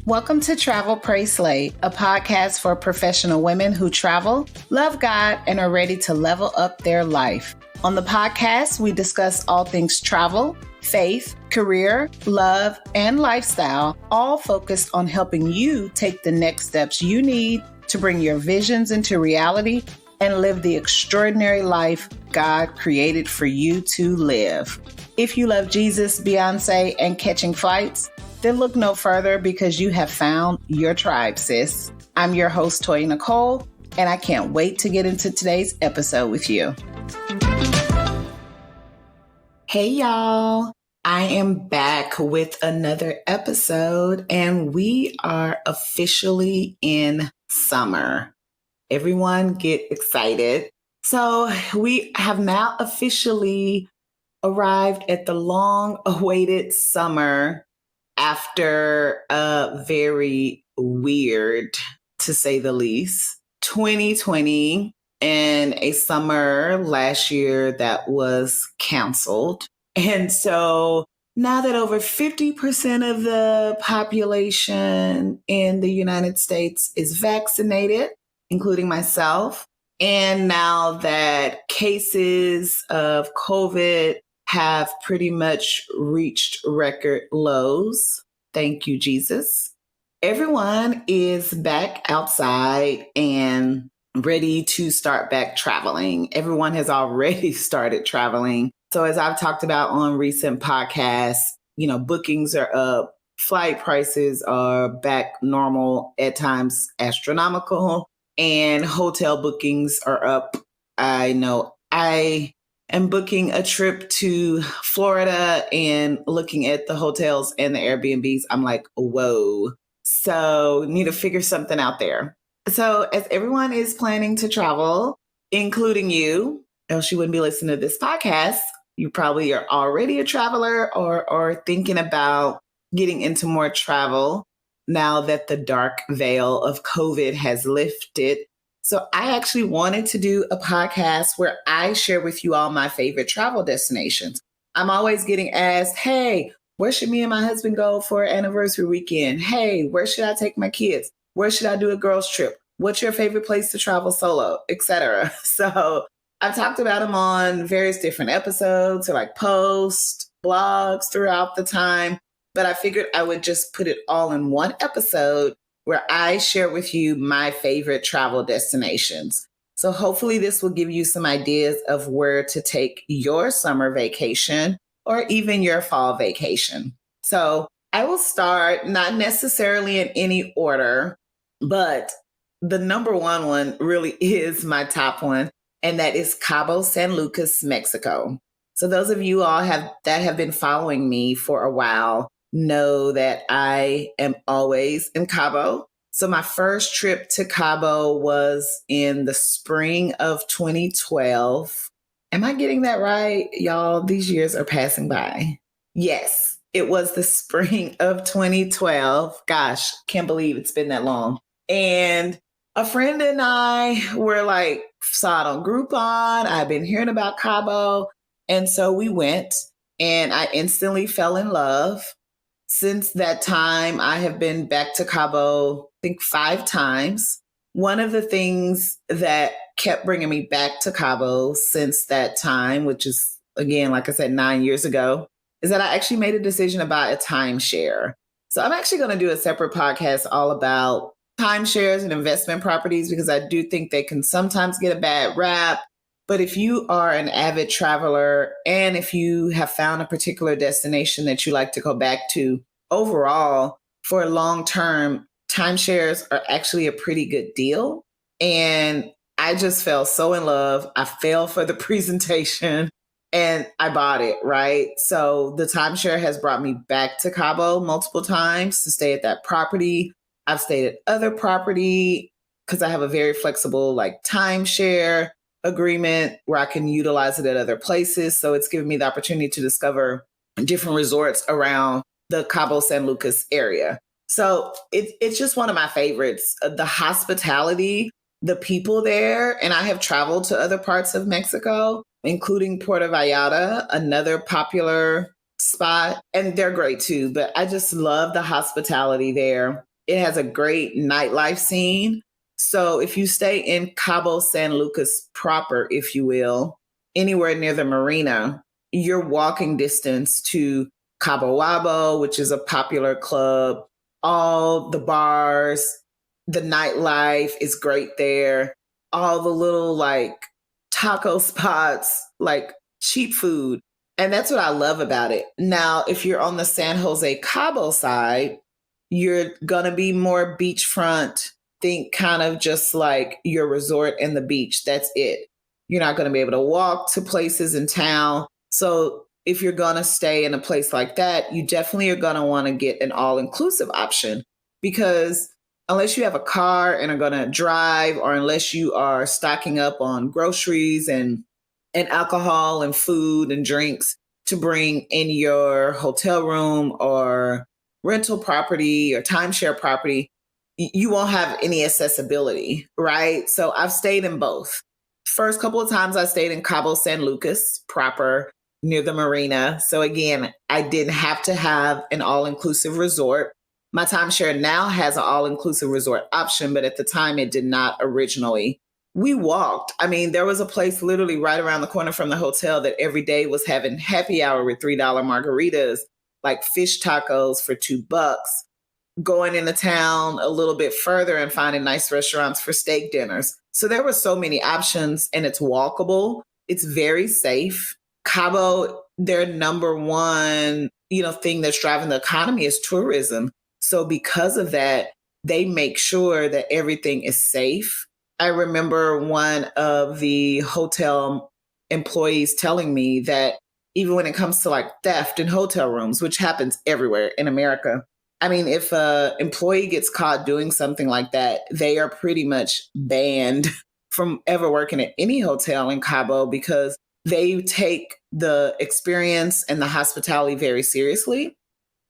Welcome to Travel, Pray, Slay, a podcast for professional women who travel, love God, and are ready to level up their life. On the podcast, we discuss all things travel, faith, career, love, and lifestyle, all focused on helping you take the next steps you need to bring your visions into reality and live the extraordinary life God created for you to live. If you love Jesus, Beyonce, and catching flights, then look no further because you have found your tribe, sis. I'm your host, Toya Nicole, and I can't wait to get into today's episode with you. Hey, y'all. I am back with another episode, and we are officially in summer. Everyone get excited. So we have now officially arrived at the long-awaited summer after a very weird, to say the least, 2020 and a summer last year that was canceled. And so now that over 50% of the population in the United States is vaccinated, including myself, and now that cases of COVID have pretty much reached record lows. Thank you, Jesus. Everyone is back outside and ready to start back traveling. Everyone has already started traveling. So as I've talked about on recent podcasts, bookings are up, flight prices are back normal, at times astronomical, and hotel bookings are up. I know I am booking a trip to Florida and looking at the hotels and the Airbnbs. I'm like, whoa. So need to figure something out there. So as everyone is planning to travel, including you, else you wouldn't be listening to this podcast, you probably are already a traveler or thinking about getting into more travel now that the dark veil of COVID has lifted. So I actually wanted to do a podcast where I share with you all my favorite travel destinations. I'm always getting asked, hey, where should me and my husband go for an anniversary weekend? Hey, where should I take my kids? Where should I do a girls trip? What's your favorite place to travel solo, etc.? So I've talked about them on various different episodes or like posts, blogs throughout the time. But I figured I would just put it all in one episode where I share with you my favorite travel destinations. So hopefully this will give you some ideas of where to take your summer vacation or even your fall vacation. So I will start not necessarily in any order, but the number one really is my top one, and that is Cabo San Lucas, Mexico. So those of you all that have been following me for a while know that I am always in Cabo. So my first trip to Cabo was in the spring of 2012. Am I getting that right? Y'all, these years are passing by. Yes, it was the spring of 2012. Gosh, can't believe it's been that long. And a friend and I were saw it on Groupon. I've been hearing about Cabo. And so we went and I instantly fell in love. Since that time, I have been back to Cabo, I think 5 times. One of the things that kept bringing me back to Cabo since that time, which is, again, like I said, 9 years ago, is that I actually made a decision about a timeshare. So I'm actually going to do a separate podcast all about timeshares and investment properties because I do think they can sometimes get a bad rap. But if you are an avid traveler and if you have found a particular destination that you like to go back to, overall, for long term, timeshares are actually a pretty good deal. And I just fell so in love. I fell for the presentation and I bought it, right? So the timeshare has brought me back to Cabo multiple times to stay at that property. I've stayed at other property because I have a very flexible timeshare agreement where I can utilize it at other places. So it's given me the opportunity to discover different resorts around the Cabo San Lucas area. So it's just one of my favorites. The hospitality, the people there, and I have traveled to other parts of Mexico, including Puerto Vallarta, another popular spot, and they're great too. But I just love the hospitality there. It has a great nightlife scene. So if you stay in Cabo San Lucas proper, if you will, anywhere near the marina, you're walking distance to Cabo Wabo, which is a popular club. All the bars, the nightlife is great there. All the little like taco spots, like cheap food. And that's what I love about it. Now, if you're on the San Jose Cabo side, you're going to be more beachfront. Think kind of just like your resort and the beach. That's it. You're not going to be able to walk to places in town. So if you're going to stay in a place like that, you definitely are going to want to get an all-inclusive option, because unless you have a car and are going to drive, or unless you are stocking up on groceries and alcohol and food and drinks to bring in your hotel room or rental property or timeshare property, you won't have any accessibility, right? So I've stayed in both. First couple of times I stayed in Cabo San Lucas proper near the marina. So again, I didn't have to have an all-inclusive resort. My timeshare now has an all-inclusive resort option, but at the time it did not originally. We walked. I mean, there was a place literally right around the corner from the hotel that every day was having happy hour with $3 margaritas, like fish tacos for $2, going into town a little bit further and finding nice restaurants for steak dinners. So there were so many options, and it's walkable. It's very safe. Cabo, their number one, thing that's driving the economy is tourism. So because of that, they make sure that everything is safe. I remember one of the hotel employees telling me that even when it comes to like theft in hotel rooms, which happens everywhere in America, I mean, if an employee gets caught doing something like that, they are pretty much banned from ever working at any hotel in Cabo, because they take the experience and the hospitality very seriously.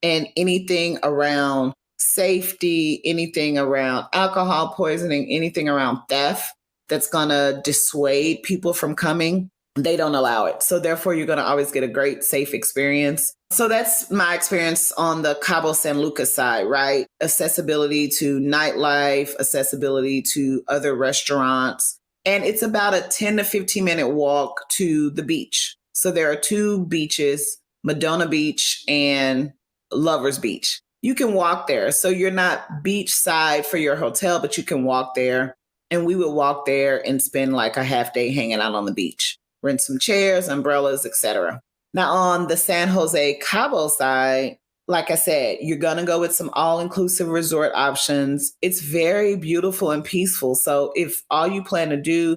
And anything around safety, anything around alcohol poisoning, anything around theft that's going to dissuade people from coming, they don't allow it. So therefore, you're going to always get a great, safe experience. So that's my experience on the Cabo San Lucas side, right? Accessibility to nightlife, accessibility to other restaurants. And it's about a 10 to 15 minute walk to the beach. So there are two beaches, Madonna Beach and Lovers Beach. You can walk there. So you're not beachside for your hotel, but you can walk there. And we would walk there and spend like a half day hanging out on the beach, rent some chairs, umbrellas, etc. Now on the San Jose Cabo side, like I said, you're going to go with some all-inclusive resort options. It's very beautiful and peaceful. So if all you plan to do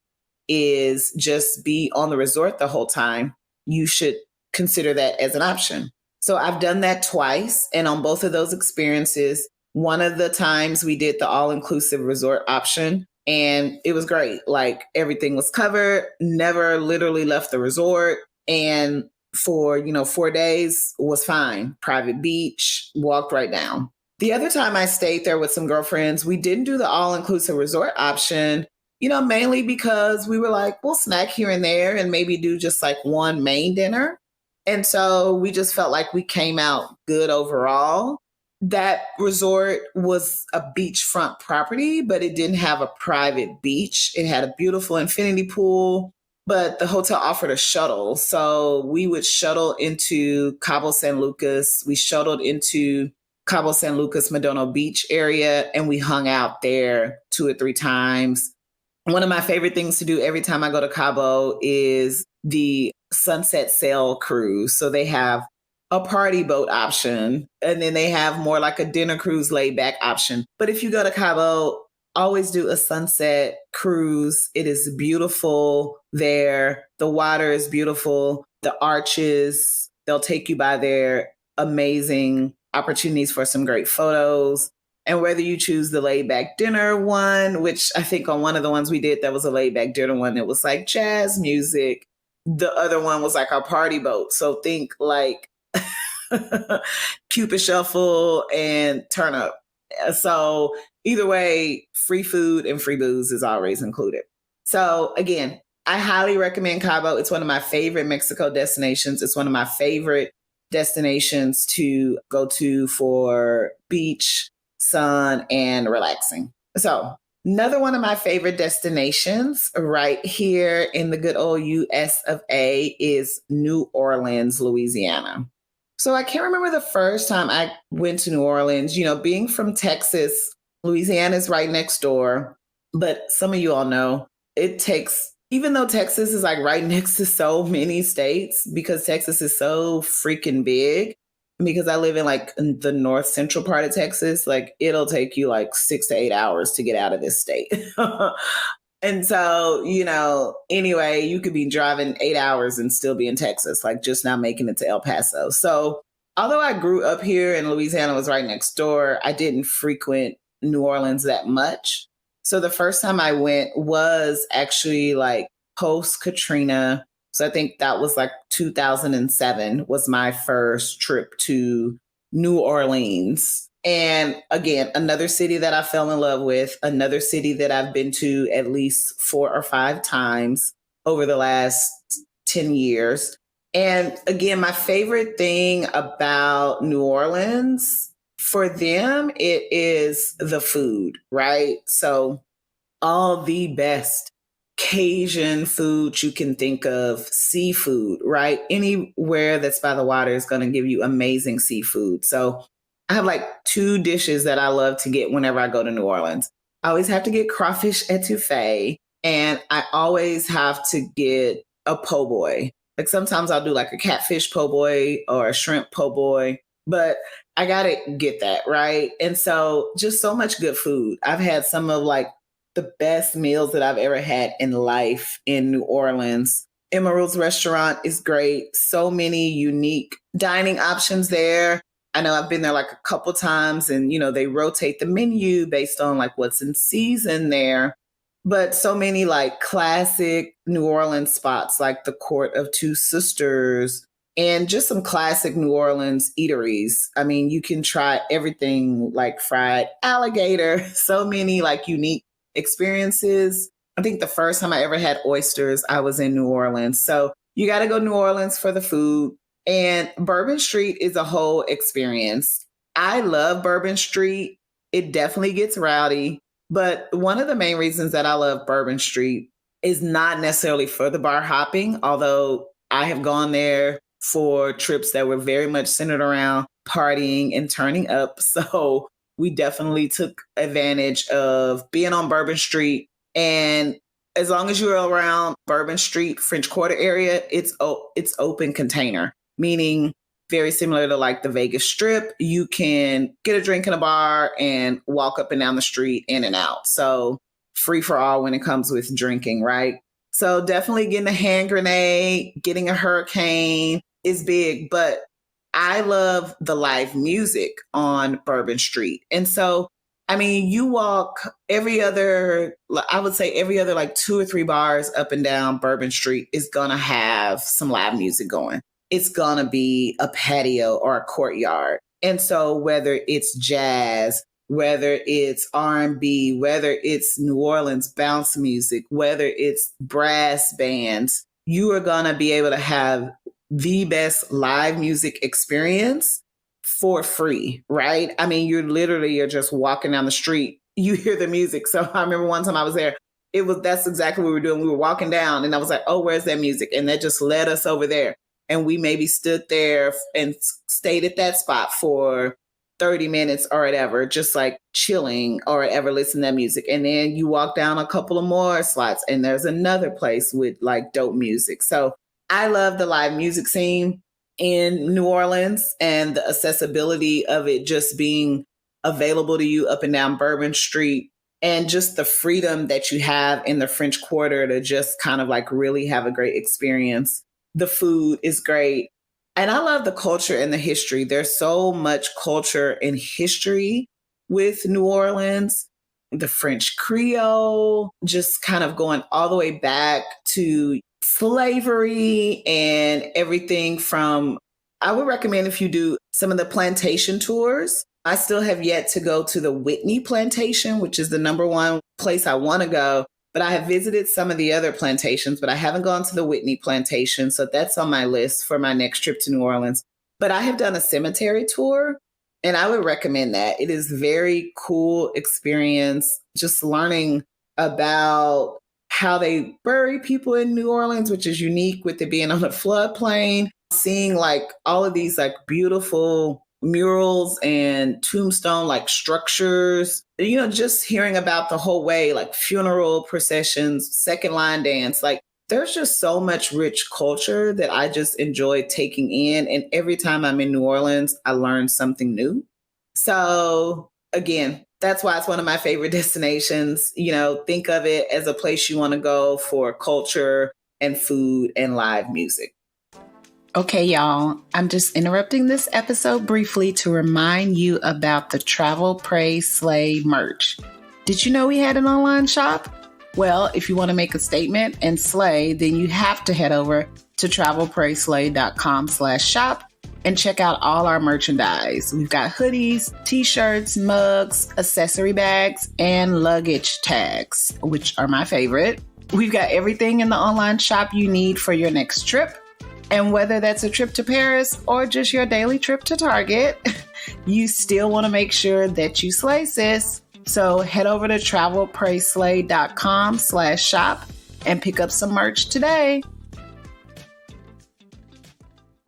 is just be on the resort the whole time, you should consider that as an option. So I've done that twice. And on both of those experiences, one of the times we did the all-inclusive resort option, and it was great. Like everything was covered, never literally left the resort. And for, 4 days was fine. Private beach, walked right down. The other time I stayed there with some girlfriends, we didn't do the all-inclusive resort option, mainly because we were like, we'll snack here and there and maybe do just like one main dinner. And so we just felt like we came out good overall. That resort was a beachfront property, but it didn't have a private beach. It had a beautiful infinity pool, but the hotel offered a shuttle. So we would shuttle into Cabo San Lucas. We shuttled into Cabo San Lucas, Madonna Beach area, and we hung out there 2 or 3 times. One of my favorite things to do every time I go to Cabo is the sunset sail cruise. So they have a party boat option, and then they have more like a dinner cruise laid back option. But if you go to Cabo, always do a sunset cruise. It is beautiful there. The water is beautiful. The arches, they'll take you by there. Amazing opportunities for some great photos. And whether you choose the laid back dinner one, which I think on one of the ones we did, that was a laid back dinner one, it was like jazz music. The other one was like our party boat. So think like Cupid Shuffle and Turn Up. So either way, free food and free booze is always included. So again, I highly recommend Cabo. It's one of my favorite Mexico destinations. It's one of my favorite destinations to go to for beach sun, and relaxing. So, another one of my favorite destinations right here in the good old US of A is New Orleans, Louisiana. So I can't remember the first time I went to New Orleans. Being from Texas, Louisiana is right next door. But some of you all know it takes, even though Texas is like right next to so many states, because Texas is so freaking big, because I live in like in the north central part of Texas, like it'll take you like 6 to 8 hours to get out of this state. And so, anyway, you could be driving 8 hours and still be in Texas, like just not making it to El Paso. So, although I grew up here and Louisiana was right next door, I didn't frequent New Orleans that much. So, the first time I went was actually like post Katrina. So, I think that was like 2007 was my first trip to New Orleans. And again, another city that I fell in love with, another city that I've been to at least 4 or 5 times over the last 10 years. And again, my favorite thing about New Orleans, for them, it is the food, right? So all the best Cajun food you can think of, seafood, right? Anywhere that's by the water is going to give you amazing seafood. So I have like 2 dishes that I love to get whenever I go to New Orleans. I always have to get crawfish etouffee, and I always have to get a po' boy. Like sometimes I'll do like a catfish po' boy or a shrimp po' boy, but I got to get that, right? And so just so much good food. I've had some of like the best meals that I've ever had in life in New Orleans. Emerald's restaurant is great. So many unique dining options there. I know I've been there like a couple times and, they rotate the menu based on like what's in season there. But so many like classic New Orleans spots like the Court of Two Sisters and just some classic New Orleans eateries. I mean, you can try everything like fried alligator, so many like unique experiences. I think the first time I ever had oysters, I was in New Orleans. So you got to go to New Orleans for the food. And Bourbon Street is a whole experience. I love Bourbon Street. It definitely gets rowdy. But one of the main reasons that I love Bourbon Street is not necessarily for the bar hopping, although I have gone there for trips that were very much centered around partying and turning up. So we definitely took advantage of being on Bourbon Street. And as long as you're around Bourbon Street, French Quarter area, it's open container, meaning very similar to like the Vegas Strip. You can get a drink in a bar and walk up and down the street in and out. So free for all when it comes with drinking, right? So definitely getting a hand grenade, getting a hurricane is big, but I love the live music on Bourbon Street. And so, I mean, you walk I would say every other like 2 or 3 bars up and down Bourbon Street is going to have some live music going. It's going to be a patio or a courtyard. And so whether it's jazz, whether it's R&B, whether it's New Orleans bounce music, whether it's brass bands, you are going to be able to have the best live music experience for free, right? I mean, you're just walking down the street, you hear the music. So I remember one time I was there, that's exactly what we were doing. We were walking down and I was like, oh, where's that music? And that just led us over there. And we maybe stood there and stayed at that spot for 30 minutes or whatever, just like chilling or whatever, listening to that music. And then you walk down a couple of more slots and there's another place with like dope music. So I love the live music scene in New Orleans and the accessibility of it just being available to you up and down Bourbon Street, and just the freedom that you have in the French Quarter to just kind of like really have a great experience. The food is great. And I love the culture and the history. There's so much culture and history with New Orleans. The French Creole, just kind of going all the way back to slavery and everything from, I would recommend if you do some of the plantation tours. I still have yet to go to the Whitney Plantation, which is the number one place I want to go. But I have visited some of the other plantations, but I haven't gone to the Whitney Plantation. So that's on my list for my next trip to New Orleans. But I have done a cemetery tour. And I would recommend that. It is very cool experience just learning about how they bury people in New Orleans, which is unique with it being on a floodplain, seeing like all of these like beautiful murals and tombstone like structures, just hearing about the whole way, like funeral processions, second line dance, like there's just so much rich culture that I just enjoy taking in. And every time I'm in New Orleans, I learn something new. So again, that's why it's one of my favorite destinations. Think of it as a place you want to go for culture and food and live music. Okay, y'all, I'm just interrupting this episode briefly to remind you about the Travel, Pray, Slay merch. Did you know we had an online shop? Well, if you want to make a statement and slay, then you have to head over to travelprayslay.com/shop and check out all our merchandise. We've got hoodies, t-shirts, mugs, accessory bags, and luggage tags, which are my favorite. We've got everything in the online shop you need for your next trip. And whether that's a trip to Paris or just your daily trip to Target, you still want to make sure that you slay, sis. So head over to travelprayslay.com/shop and pick up some merch today.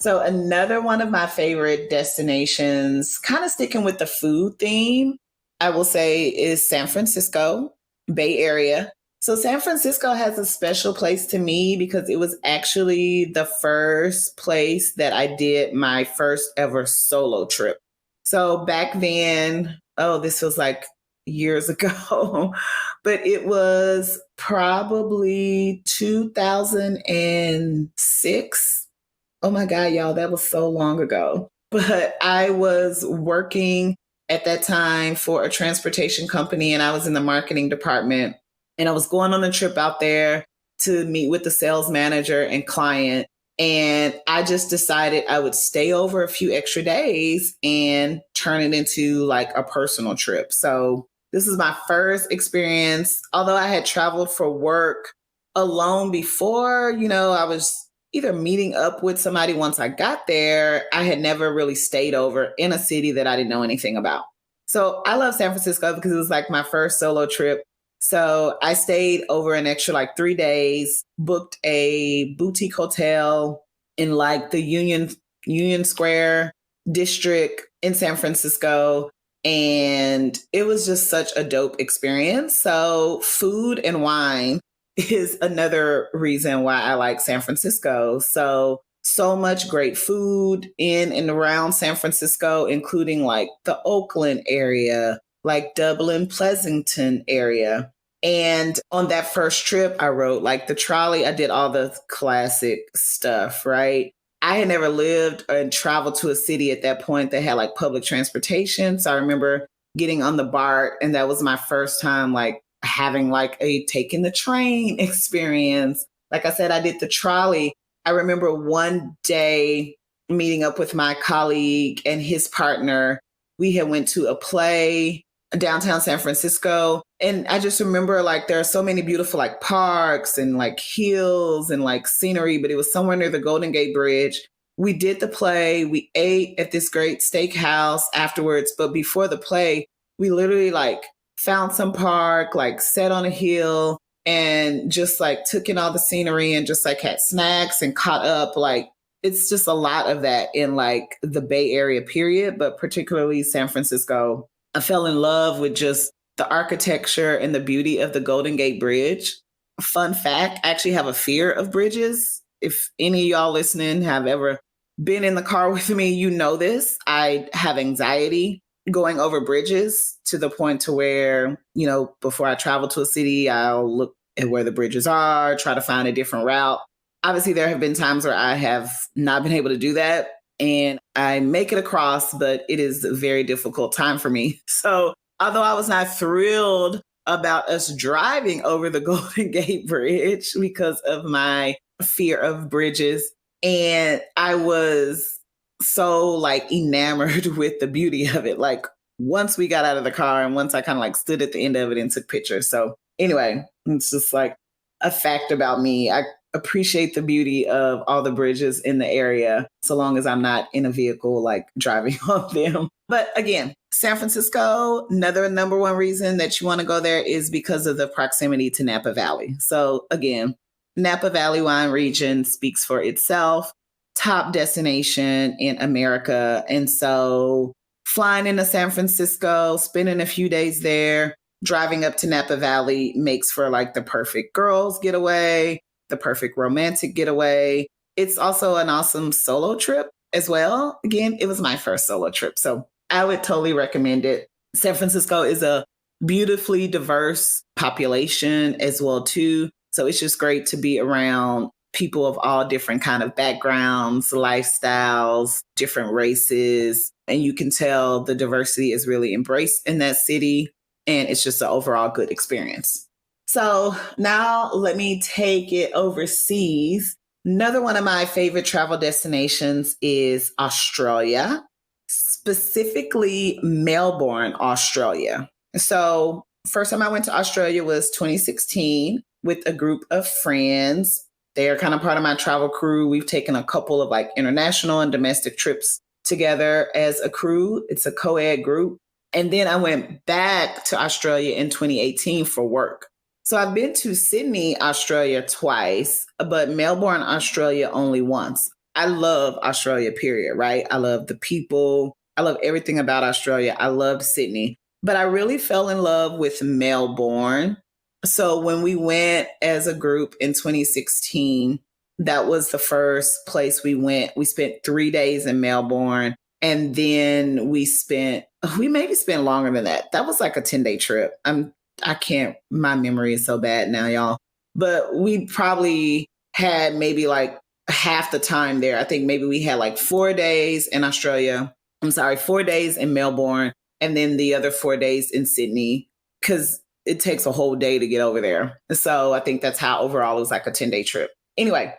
So another one of my favorite destinations, kind of sticking with the food theme, I will say is San Francisco, Bay Area. So San Francisco has a special place to me because it was actually the first place that I did my first ever solo trip. So back then, this was like years ago, but it was probably 2006. Oh my God, y'all, that was so long ago. But I was working at that time for a transportation company and I was in the marketing department. And I was going on a trip out there to meet with the sales manager and client. And I just decided I would stay over a few extra days and turn it into like a personal trip. So this is my first experience. Although I had traveled for work alone before, I was either meeting up with somebody once I got there. I had never really stayed over in a city that I didn't know anything about. So I love San Francisco because it was like my first solo trip. So I stayed over an extra like 3 days, booked a boutique hotel in like the Union Square district in San Francisco. And it was just such a dope experience. So food and wine is another reason why I like San Francisco. So much great food in and around San Francisco, including like the Oakland area, like Dublin, Pleasanton area. And on that first trip, I rode like the trolley. I did all the classic stuff, right? I had never lived and traveled to a city at that point that had like public transportation. So I remember getting on the BART and that was my first time like having like a taking the train experience. Like I said, I did the trolley. I remember one day meeting up with my colleague and his partner. We had went to a play downtown San Francisco. And I just remember like there are so many beautiful like parks and like hills and like scenery, but it was somewhere near the Golden Gate Bridge. We did the play. We ate at this great steakhouse afterwards. But before the play, we literally like found some park, like sat on a hill and just like took in all the scenery and just like had snacks and caught up. Like it's just a lot of that in like the Bay Area period, but particularly San Francisco. I fell in love with just the architecture and the beauty of the Golden Gate Bridge. Fun fact, I actually have a fear of bridges. If any of y'all listening have ever been in the car with me, you know this. I have anxiety going over bridges to the point to where, before I travel to a city, I'll look at where the bridges are, try to find a different route. Obviously, there have been times where I have not been able to do that. And I make it across, but it is a very difficult time for me. So although I was not thrilled about us driving over the Golden Gate Bridge because of my fear of bridges, and I was so like enamored with the beauty of it. Like once we got out of the car and once I kind of like stood at the end of it and took pictures. So anyway, it's just like a fact about me. I appreciate the beauty of all the bridges in the area, so long as I'm not in a vehicle like driving on them. But again, San Francisco, another number one reason that you want to go there is because of the proximity to Napa Valley. So again, Napa Valley wine region speaks for itself, top destination in America. And so flying into San Francisco, spending a few days there, driving up to Napa Valley makes for like the perfect girls getaway, the perfect romantic getaway. It's also an awesome solo trip as well. Again, it was my first solo trip, so I would totally recommend it. San Francisco is a beautifully diverse population as well too. So it's just great to be around people of all different kind of backgrounds, lifestyles, different races. And you can tell the diversity is really embraced in that city. And it's just an overall good experience. So now let me take it overseas. Another one of my favorite travel destinations is Australia, specifically Melbourne, Australia. So first time I went to Australia was 2016 with a group of friends. They are kind of part of my travel crew. We've taken a couple of like international and domestic trips together as a crew. It's a co-ed group. And then I went back to Australia in 2018 for work. So I've been to Sydney, Australia twice, but Melbourne, Australia only once. I love Australia, period, right? I love the people. I love everything about Australia. I loved Sydney, but I really fell in love with Melbourne. So when we went as a group in 2016, that was the first place we went. We spent 3 days in Melbourne, and then we maybe spent longer than that. That was like a 10-day trip. My memory is so bad now, y'all. But we probably had maybe like half the time there. I think maybe we had like 4 days in Australia. 4 days in Melbourne, and then the other 4 days in Sydney, because it takes a whole day to get over there. So I think that's how overall it was like a 10-day trip. Anyway,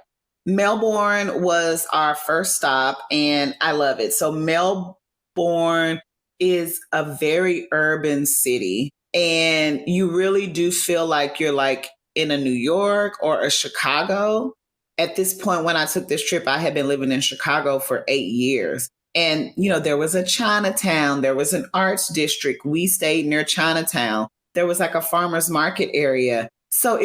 Melbourne was our first stop, and I love it. So Melbourne is a very urban city, and you really do feel like you're like in a New York or a Chicago. At this point, when I took this trip, I had been living in Chicago for 8 years. And, there was a Chinatown, there was an arts district. We stayed near Chinatown. There was like a farmer's market area. So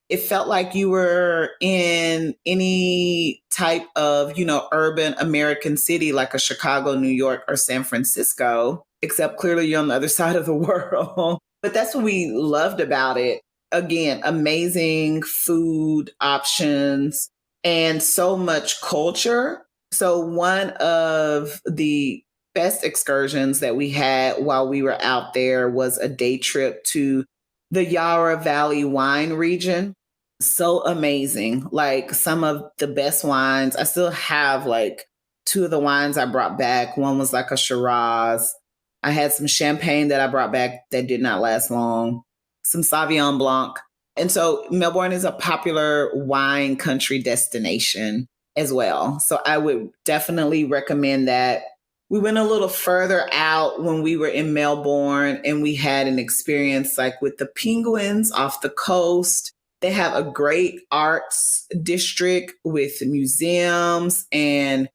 it felt like you were in any type of, urban American city like a Chicago, New York, or San Francisco, except clearly you're on the other side of the world. But that's what we loved about it. Again, amazing food options and so much culture. So one of the best excursions that we had while we were out there was a day trip to the Yarra Valley wine region. So amazing. Like some of the best wines. I still have like 2 of the wines I brought back. One was like a Shiraz. I had some champagne that I brought back that did not last long, some Sauvignon Blanc. And so Melbourne is a popular wine country destination as well. So I would definitely recommend that. We went a little further out when we were in Melbourne, and we had an experience like with the penguins off the coast. They have a great arts district with museums and,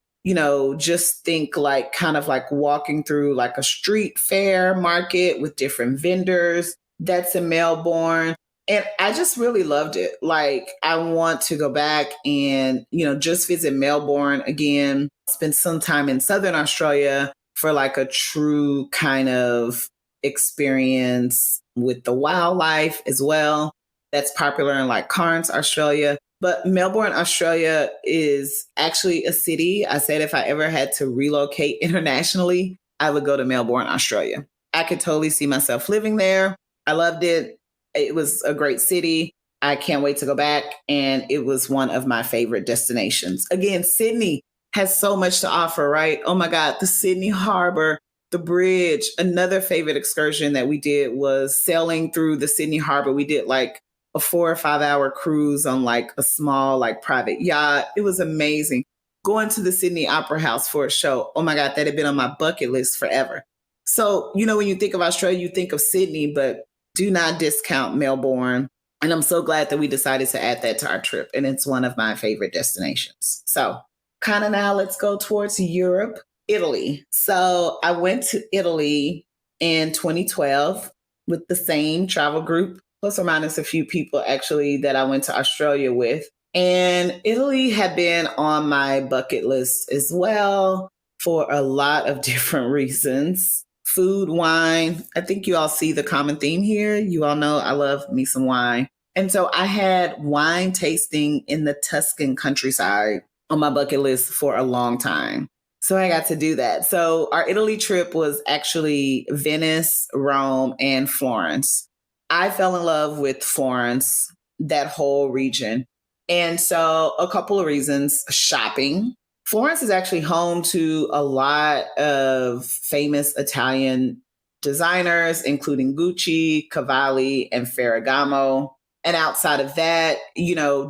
just think like kind of like walking through like a street fair market with different vendors. That's in Melbourne. And I just really loved it. Like, I want to go back and, just visit Melbourne again, spend some time in Southern Australia for like a true kind of experience with the wildlife as well. That's popular in like Cairns, Australia. But Melbourne, Australia is actually a city. I said if I ever had to relocate internationally, I would go to Melbourne, Australia. I could totally see myself living there. I loved it. It was a great city. I can't wait to go back. And it was one of my favorite destinations. Again, Sydney has so much to offer, right? Oh my God, the Sydney Harbor, the bridge. Another favorite excursion that we did was sailing through the Sydney Harbor. We did like a 4 or 5 hour cruise on like a small like private yacht. It was amazing. Going to the Sydney Opera House for a show. Oh my God, that had been on my bucket list forever. So, when you think of Australia, you think of Sydney, but do not discount Melbourne. And I'm so glad that we decided to add that to our trip. And it's one of my favorite destinations. So kind of now let's go towards Europe. Italy. So I went to Italy in 2012 with the same travel group, plus or minus a few people actually that I went to Australia with. And Italy had been on my bucket list as well for a lot of different reasons. Food, wine. I think you all see the common theme here. You all know I love me some wine. And so I had wine tasting in the Tuscan countryside on my bucket list for a long time. So I got to do that. So our Italy trip was actually Venice, Rome, and Florence. I fell in love with Florence, that whole region. And so a couple of reasons: shopping. Florence is actually home to a lot of famous Italian designers, including Gucci, Cavalli, and Ferragamo. And outside of that,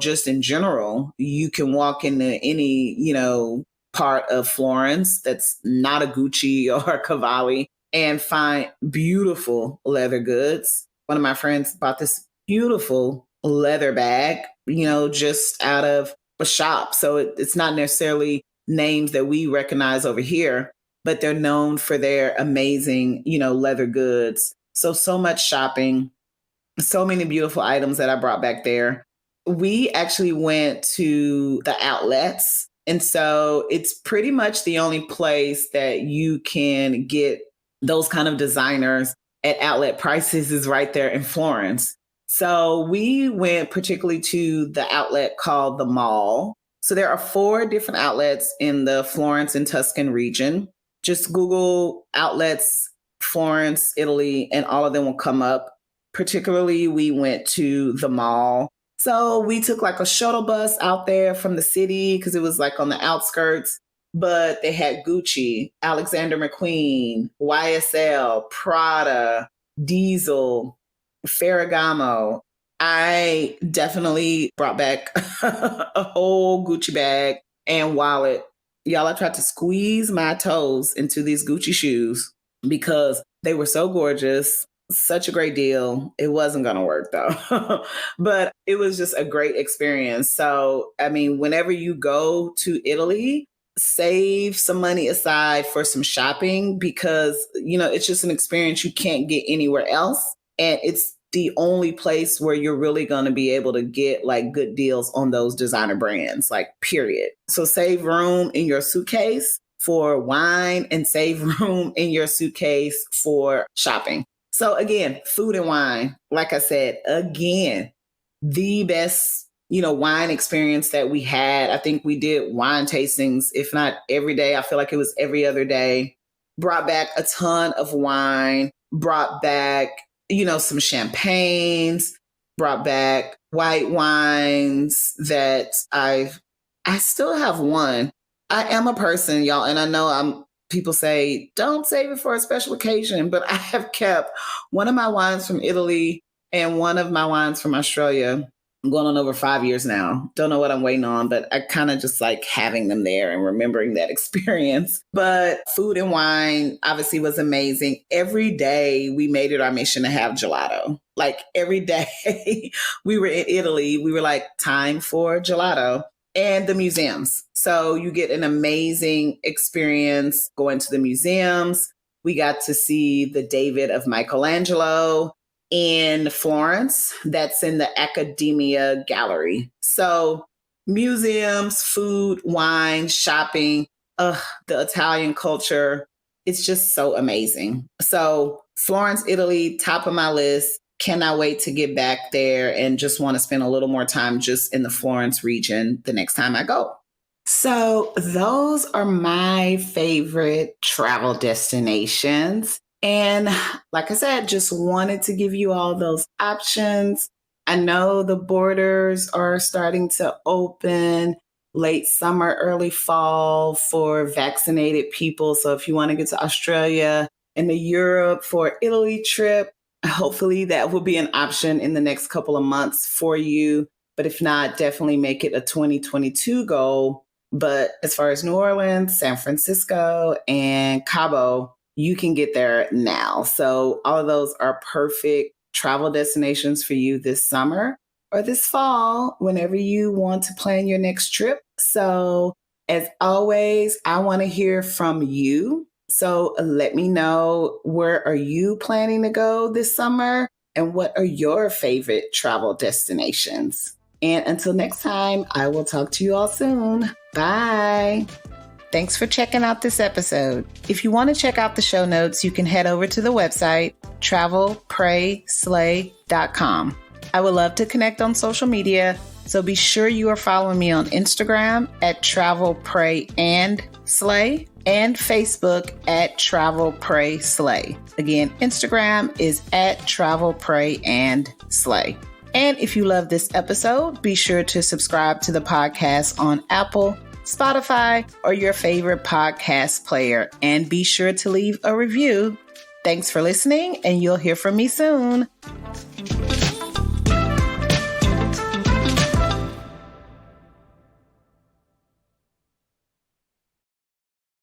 just in general, you can walk into any, part of Florence that's not a Gucci or a Cavalli and find beautiful leather goods. One of my friends bought this beautiful leather bag, just out of a shop. So it's not necessarily names that we recognize over here, but they're known for their amazing, leather goods. So much shopping, so many beautiful items that I brought back there. We actually went to the outlets. And so it's pretty much the only place that you can get those kind of designers at outlet prices is right there in Florence. So we went particularly to the outlet called the Mall. So there are 4 different outlets in the Florence and Tuscan region. Just Google outlets, Florence, Italy, and all of them will come up. Particularly, we went to the Mall. So we took like a shuttle bus out there from the city because it was like on the outskirts. But they had Gucci, Alexander McQueen, YSL, Prada, Diesel, Ferragamo. I definitely brought back a whole Gucci bag and wallet. Y'all, I tried to squeeze my toes into these Gucci shoes because they were so gorgeous. Such a great deal. It wasn't going to work though, but it was just a great experience. So, I mean, whenever you go to Italy, save some money aside for some shopping because, it's just an experience you can't get anywhere else. And it's the only place where you're really going to be able to get like good deals on those designer brands, like period. So save room in your suitcase for wine and save room in your suitcase for shopping. So again, food and wine, like I said, again, the best, wine experience that we had. I think we did wine tastings, if not every day. I feel like it was every other day. Brought back a ton of wine, brought back, some champagnes, brought back white wines that I still have one. I am a person, y'all, and I know people say, don't save it for a special occasion, but I have kept one of my wines from Italy and one of my wines from Australia. I'm going on over 5 years now. Don't know what I'm waiting on, but I kind of just like having them there and remembering that experience. But food and wine obviously was amazing. Every day we made it our mission to have gelato. Like every day we were in Italy, we were like, time for gelato. And the museums. So you get an amazing experience going to the museums. We got to see the David of Michelangelo in Florence. That's in the Accademia Gallery. So museums, food, wine, shopping, the Italian culture. It's just so amazing. So Florence, Italy, top of my list. Cannot wait to get back there and just want to spend a little more time just in the Florence region the next time I go. So those are my favorite travel destinations. And like I said, just wanted to give you all those options. I know the borders are starting to open late summer, early fall for vaccinated people. So if you want to get to Australia and to Europe for Italy trip, hopefully that will be an option in the next couple of months for you. But if not, definitely make it a 2022 goal. But as far as New Orleans, San Francisco, and Cabo, you can get there now. So all of those are perfect travel destinations for you this summer or this fall, whenever you want to plan your next trip. So As always, I want to hear from you. So let me know, where are you planning to go this summer? And what are your favorite travel destinations? And until next time, I will talk to you all soon. Bye. Thanks for checking out this episode. If you want to check out the show notes, you can head over to the website, travelprayslay.com. I would love to connect on social media, so be sure you are following me on Instagram at travelprayandslay and Facebook at travelprayslay. Again, Instagram is at travelprayandslay. And if you love this episode, be sure to subscribe to the podcast on Apple, Spotify, or your favorite podcast player, and be sure to leave a review. Thanks for listening, and you'll hear from me soon.